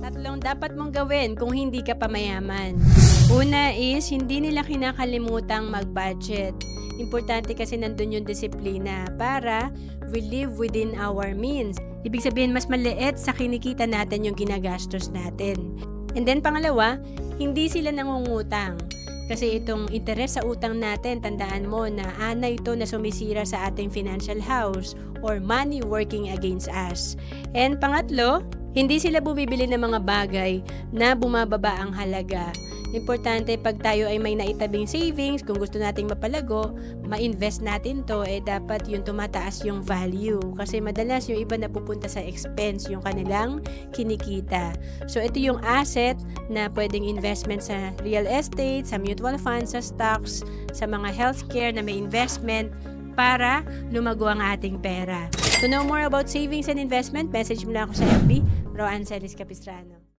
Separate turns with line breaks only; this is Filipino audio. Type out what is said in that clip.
Tatlong dapat mong gawin kung hindi ka pa mayaman. Una is, hindi nila kinakalimutang mag-budget. Importante kasi nandun yung disiplina para we live within our means. Ibig sabihin, mas maliit sa kinikita natin yung ginagastos natin. And then pangalawa, hindi sila nangungutang. Kasi itong interes sa utang natin, tandaan mo na ito na sumisira sa ating financial house or money working against us. And pangatlo, hindi sila bumibili ng mga bagay na bumababa ang halaga. Importante pag tayo ay may naitabing savings, kung gusto nating mapalago, ma-invest natin to, dapat yung tumataas yung value. Kasi madalas yung iba napupunta sa expense yung kanilang kinikita. So ito yung asset na pwedeng investment sa real estate, sa mutual funds, sa stocks, sa mga healthcare na may investment para lumago ang ating pera. To know more about savings and investment, message mo na ako sa FB, Roancelis Capistrano.